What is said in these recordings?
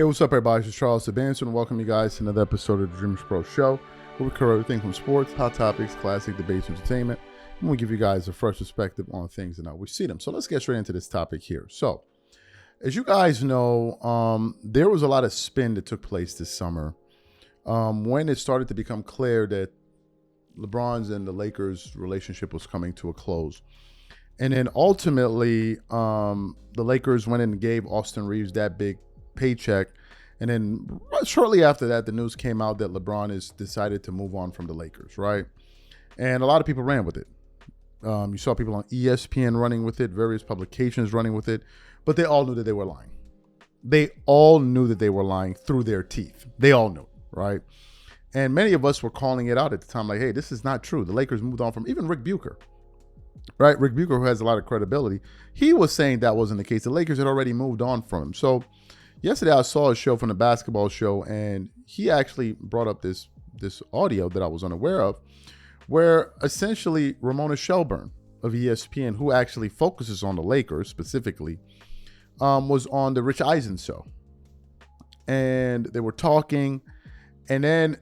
Hey, what's up, everybody? This is Charles Sebastian, and welcome you guys to another episode of the DREAMERSPRO show, where we cover everything from sports, hot topics, classic debates, entertainment, and we give you guys a fresh perspective on things and how we see them. So let's get straight into this topic here. So, as you guys know, there was a lot of spin that took place this summer when it started to become clear that LeBron's and the Lakers' relationship was coming to a close. And then ultimately, the Lakers went in and gave Austin Reeves that big paycheck, and then shortly after that, the news came out that LeBron has decided to move on from the Lakers, right? And a lot of people ran with it. You saw people on ESPN running with it, various publications running with it, but they all knew that they were lying. They all knew that they were lying through their teeth. They all knew, right? And many of us were calling it out at the time, like, hey, this is not true. The Lakers moved on from even Rick Bucher, right? Rick Bucher, who has a lot of credibility, he was saying that wasn't the case. The Lakers had already moved on from him. So yesterday I saw a show from the basketball show, and he actually brought up this audio that I was unaware of, where essentially Ramona Shelburn of ESPN, who actually focuses on the Lakers specifically, was on the Rich Eisen show. And they were talking, and then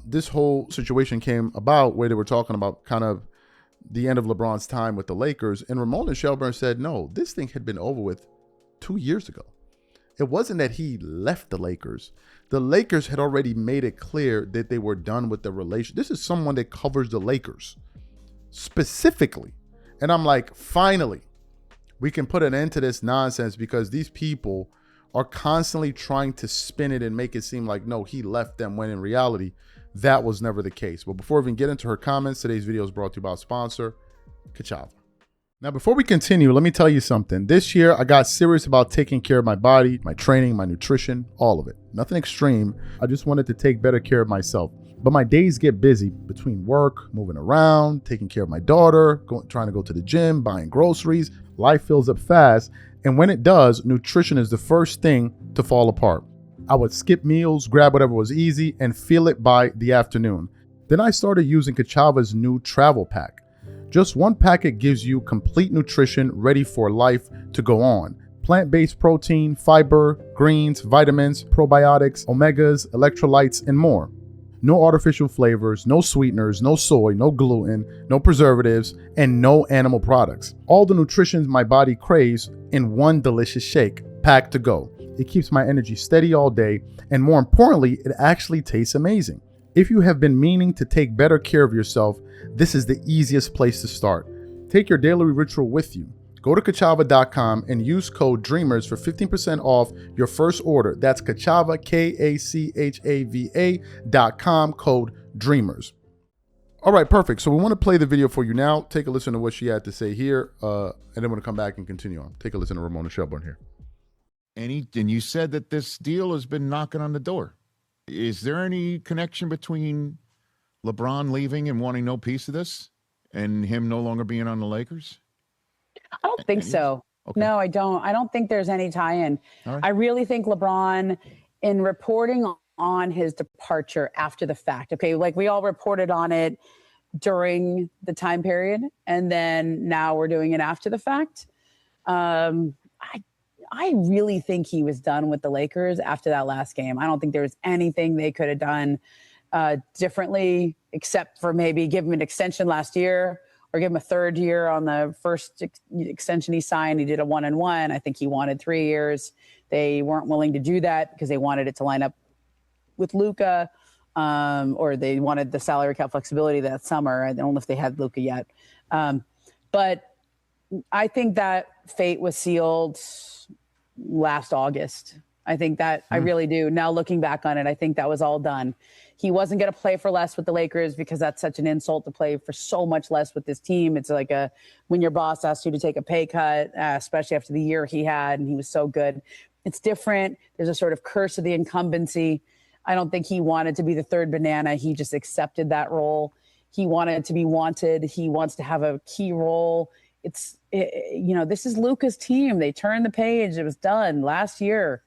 this whole situation came about where they were talking about kind of the end of LeBron's time with the Lakers. And Ramona Shelburn said, no, this thing had been over with 2 years ago. It wasn't that he left the Lakers. The Lakers had already made it clear that they were done with the relation. This is someone that covers the Lakers specifically. And I'm like, finally, we can put an end to this nonsense, because these people are constantly trying to spin it and make it seem like, no, he left them, when in reality, that was never the case. But before we even get into her comments, today's video is brought to you by our sponsor, Kachava. Now, before we continue, let me tell you something. This year, I got serious about taking care of my body, my training, my nutrition, all of it. Nothing extreme. I just wanted to take better care of myself. But my days get busy between work, moving around, taking care of my daughter, trying to go to the gym, buying groceries. Life fills up fast. And when it does, nutrition is the first thing to fall apart. I would skip meals, grab whatever was easy, and feel it by the afternoon. Then I started using Kachava's new travel pack. Just one packet gives you complete nutrition ready for life to go on. Plant-based protein, fiber, greens, vitamins, probiotics, omegas, electrolytes, and more. No artificial flavors, no sweeteners, no soy, no gluten, no preservatives, and no animal products. All the nutrition my body craves in one delicious shake, packed to go. It keeps my energy steady all day, and more importantly, it actually tastes amazing. If you have been meaning to take better care of yourself, this is the easiest place to start. Take your daily ritual with you. Go to Kachava.com and use code DREAMERS for 15% off your first order. That's Kachava, Kachava.com, code DREAMERS. All right, perfect. So we want to play the video for you now. Take a listen to what she had to say here, and then we're going to come back and continue on. Take a listen to Ramona Shelburne here. And you said that this deal has been knocking on the door. Is there any connection between LeBron leaving and wanting no piece of this and him no longer being on the Lakers? I don't think so. Okay. No, I don't. I don't think there's any tie-in. Right. I really think LeBron, in reporting on his departure after the fact, okay, like we all reported on it during the time period, and then now we're doing it after the fact. I really think he was done with the Lakers after that last game. I don't think there was anything they could have done differently, except for maybe give him an extension last year or give him a third year on the first extension he signed. He did a 1-and-1. I think he wanted 3 years. They weren't willing to do that because they wanted it to line up with Luka, or they wanted the salary cap flexibility that summer. I don't know if they had Luka yet. But I think that fate was sealed last August. I think that I really do. Now looking back on it, I think that was all done. He wasn't going to play for less with the Lakers because that's such an insult to play for so much less with this team. It's like when your boss asks you to take a pay cut, especially after the year he had, and he was so good. It's different. There's a sort of curse of the incumbency. I don't think he wanted to be the third banana. He just accepted that role. He wanted to be wanted. He wants to have a key role. This is Luka's team. They turned the page. It was done last year.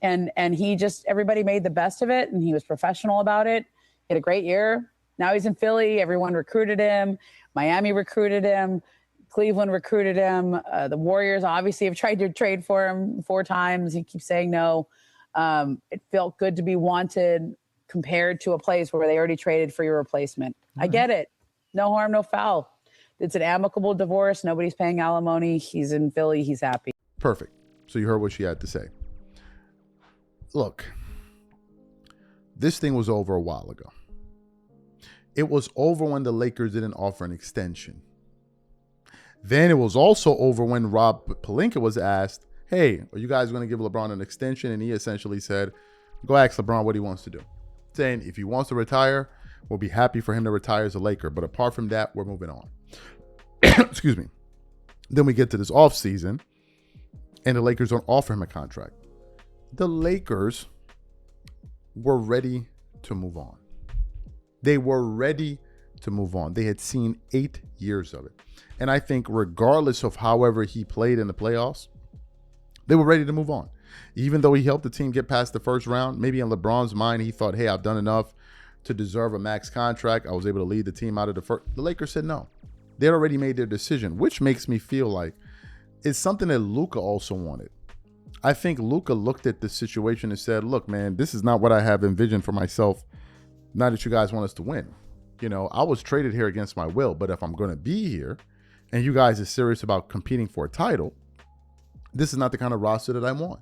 And he just, everybody made the best of it, and he was professional about it. He had a great year. Now he's in Philly. Everyone recruited him. Miami recruited him. Cleveland recruited him. The Warriors obviously have tried to trade for him 4 times. He keeps saying no. It felt good to be wanted compared to a place where they already traded for your replacement. I get it. No harm, no foul. It's an amicable divorce. Nobody's paying alimony. He's in Philly. He's happy. Perfect. So you heard what she had to say. Look, this thing was over a while ago. It was over when the Lakers didn't offer an extension. Then it was also over when Rob Pelinka was asked, hey, are you guys going to give LeBron an extension? And he essentially said, go ask LeBron what he wants to do. Saying if he wants to retire, we'll be happy for him to retire as a Laker. But apart from that, we're moving on. Excuse me. Then we get to this offseason, and the Lakers don't offer him a contract. The Lakers were ready to move on. They were ready to move on. They had seen 8 years of it. And I think regardless of however he played in the playoffs, they were ready to move on. Even though he helped the team get past the first round, maybe in LeBron's mind, he thought, hey, I've done enough to deserve a max contract. I was able to lead the team out of the first. The Lakers said no. They had already made their decision, which makes me feel like it's something that Luka also wanted. I think Luka looked at the situation and said, look, man, this is not what I have envisioned for myself. Not that you guys want us to win. You know, I was traded here against my will, but if I'm going to be here and you guys are serious about competing for a title, this is not the kind of roster that I want.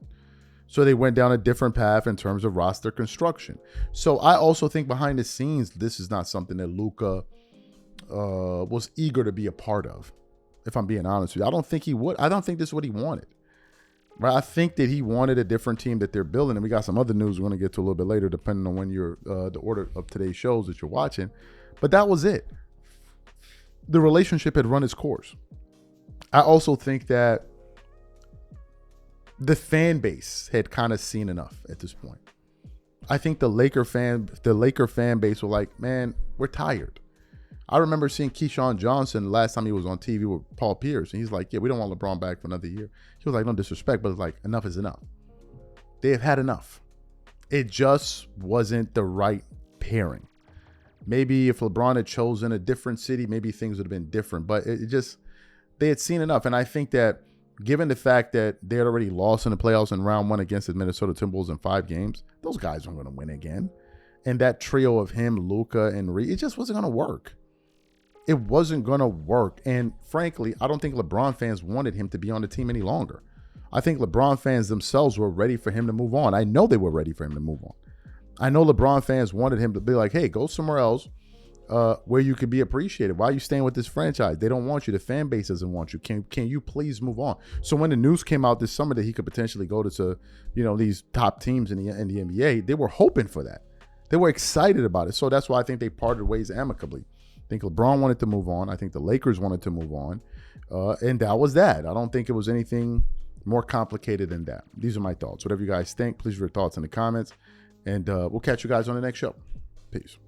So they went down a different path in terms of roster construction. So I also think behind the scenes, this is not something that Luka was eager to be a part of. If I'm being honest with you, I don't think he would. I don't think this is what he wanted. Right? I think that he wanted a different team that they're building. And we got some other news we're going to get to a little bit later, depending on when you're the order of today's shows that you're watching. But that was it. The relationship had run its course. I also think that the fan base had kind of seen enough at this point. I think the Laker fan base were like, man, we're tired. I remember seeing Keyshawn Johnson last time he was on TV with Paul Pierce, and he's like, yeah, we don't want LeBron back for another year. He was like, no disrespect, but it's like, enough is enough. They have had enough. It just wasn't the right pairing. Maybe if LeBron had chosen a different city, maybe things would have been different, but they had seen enough. And I think that given the fact that they had already lost in the playoffs in round one against the Minnesota Timberwolves in 5 games, those guys aren't going to win again. And that trio of him, Luka, and Reed, it just wasn't going to work. It wasn't going to work. And frankly, I don't think LeBron fans wanted him to be on the team any longer. I think LeBron fans themselves were ready for him to move on. I know they were ready for him to move on. I know LeBron fans wanted him to be like, hey, go somewhere else where you could be appreciated. Why are you staying with this franchise? They don't want you. The fan base doesn't want you. Can you please move on? So when the news came out this summer that he could potentially go to these top teams in the NBA, they were hoping for that. They were excited about it. So that's why I think they parted ways amicably. I think LeBron wanted to move on. I think the Lakers wanted to move on. And that was that. I don't think it was anything more complicated than that. These are my thoughts. Whatever you guys think, please leave your thoughts in the comments. And we'll catch you guys on the next show. Peace.